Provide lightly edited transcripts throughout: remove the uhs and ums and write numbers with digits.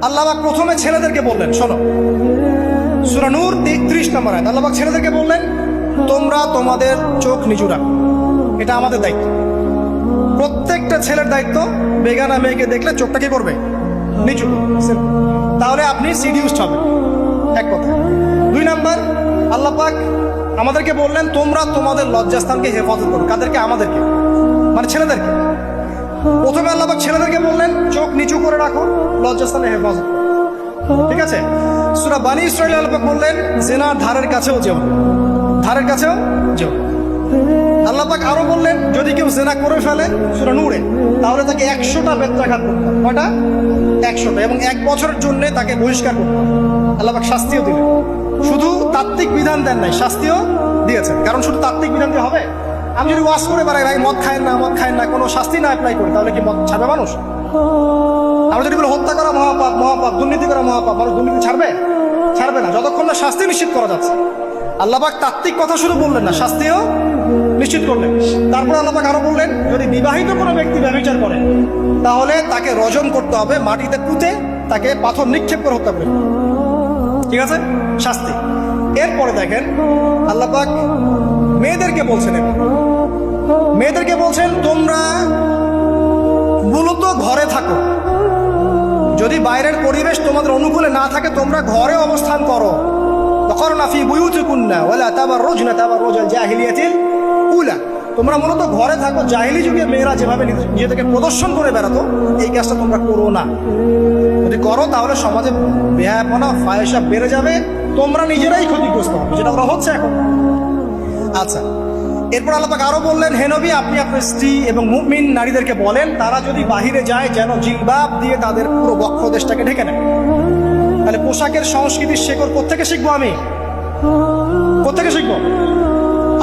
আল্লাহ পাক প্রথমে ছেলেদেরকে বললেন, শোনো, সূরা নূর 30 নম্বর আয়াত। আল্লাহ পাক ছেলেদেরকে বললেন, তোমরা তোমাদের চোখ নিচু রাখো, এটা আমাদের দায়িত্ব। প্রত্যেকটা ছেলের দায়িত্ব বেগানা মেয়েকে দেখলে চোখটা কি করবে? নিচু করবে। তাহলে আপনি সিডিউসড হবেন, এক কথা। 2 নাম্বার, আল্লাহ পাক আমাদেরকে বললেন, তোমরা তোমাদের লজ্জাস্থানকে হেফাজত করো। কাদেরকে? আমাদেরকে, মানে ছেলেদেরকে। প্রথমে আল্লাহ পাক ছেলেদেরকে বললেন, চোখ নিচু করে রাখো, লজ্জাস্থানে হেফাজত করো। ঠিক আছে? সূরা বানী ইসরাঈল আল্লাহ পাক বললেন, জিনার ধারের কাছেও যেও, ধারের কাছেও যেও। আল্লাহ পাক আরো বললেন, যদি কেউ জিনা করে ফেলে, সূরা নূরে, তাহলে তাকে 100টা বেত্রাঘাত করতে হবে। কয়টা? 100টা, এবং 1 বছরের জন্য তাকে বহিষ্কার করতে হবে। আল্লাহ পাক শাস্তিও দিলেন, শুধু তাত্ত্বিক বিধান দেন নাই, শাস্তিও দিয়েছেন। কারণ শুধু তাত্ত্বিক বিধান দিয়ে হবে? আমি যদি ওয়াজ করে বেড়াই, ভাই মদ খায়েন না, মদ খায়েন না, কোনো শাস্তি না অ্যাপ্লাই করি, তাহলে কি মদ ছাড়বে মানুষ? আমরা যদি বলি হত্যা করা মহাপাপ, মহাপাপ, দুর্নীতি করা মহাপাপ, মানুষ দুর্নীতি ছাড়বে? ছাড়বে না, যতক্ষণ না শাস্তি নিশ্চিত করা যাচ্ছে। আল্লাহ পাক তাত্ত্বিক কথা শুধু বললেন না, শাস্তিও নিশ্চিত করলেন। তারপর আল্লাহ পাক আরো বললেন, যদি বিবাহিত কোনো ব্যক্তি ব্যভিচার করে, তাহলে তাকে রজম করতে হবে, মাটিতে পুঁতে তাকে পাথর নিক্ষেপ করে হত্যা করে। ঠিক আছে? শাস্তি। এরপরে দেখেন আল্লাহ পাক মেয়েদেরকে বলছেন, মেয়েদেরকে বলছেন, তোমরা মূলত ঘরে থাকো। যদি বাইরের পরিবেশ তোমাদের অনুকূলে না থাকে, তোমরা ঘরে অবস্থান করো। ওয়াকরনা ফি বুয়ুতিকুন্না ওয়ালা তাবাররুজনা তাবাররুজাল জাহিলিয়াতিল উলা। তোমরা মূলত ঘরে থাকো। জাহিলি যুগে মেয়েরা যেভাবে নিজেদেরকে প্রদর্শন করে বেড়াতো, এই কাজটা তোমরা করো না। যদি করো তাহলে সমাজে বেহায়াপনা, ফাহিশা বেড়ে যাবে, তোমরা নিজেরাই ক্ষতিগ্রস্ত হবে, যেটা ওরা হচ্ছে এখন। আচ্ছা, এরপর আল্লাহ পাক আরো বললেন, হে নবী, আপনি আপনার স্ত্রী এবং মুমিন নারীদেরকে বলেন, তারা যদি বাহিরে যায় যেন জিলবাব দিয়ে তাদের পুরো বক্ষদেশটাকে ঢেকে নেয়। তাহলে পোশাকের সংস্কৃতির শেকড় কোত্থেকে শিখবো? আমি কোত্থেকে শিখবো?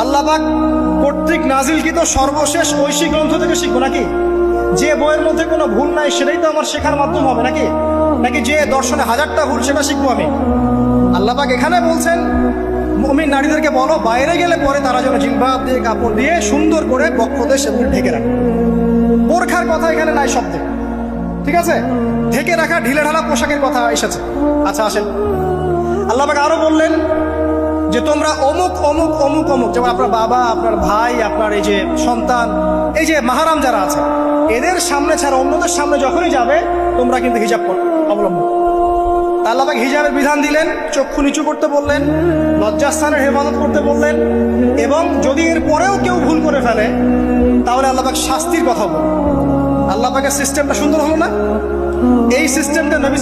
আল্লাহ পাক কর্তৃক নাজিলকৃত সর্বশেষ ঐশী গ্রন্থ থেকে শিখবো নাকি? যে বইয়ের মধ্যে কোনো ভুল নাই সেটাই তো আমার শেখার মাধ্যম হবে নাকি? নাকি যে দর্শনে 1000টা ভুল সেটা শিখবো আমি? আল্লাহ পাক এখানে বলছেন, মুমিন নারীদেরকে বলো, বাইরে গেলে পরে তারা যেন জিলবাব দিয়ে, কাপড় দিয়ে সুন্দর করে বক্ষদেশ এবং ঢেকে রাখে। বোরখার কথা এখানে নাই শব্দে। ঠিক আছে? ঢেকে রাখা ঢিলে ঢালা পোশাকের কথা এসেছে। আচ্ছা, আসেন, আল্লাহ পাক আরো বললেন যে তোমরা অমুক অমুক অমুক অমুক, যেমন আপনার বাবা, আপনার ভাই, আপনার এই যে সন্তান, এই যে মাহারাম যারা আছে, এদের সামনে ছাড়া অন্যদের সামনে যখনই যাবে, তোমরা কিন্তু হিজাব অবলম্বন। আল্লাহ পাক হিজাবের বিধান দিলেন, চক্ষু নিচু করতে বললেন, লজ্জাস্থানের হেফাজত করতে বললেন, এবং যদি এর পরেও কেউ ভুল করে ফেলে, তাহলে আল্লাহ পাক শাস্তির কথা বললেন। আল্লাহ পাকের সিস্টেমটা সুন্দর হলো না? এই সিস্টেমটা নবী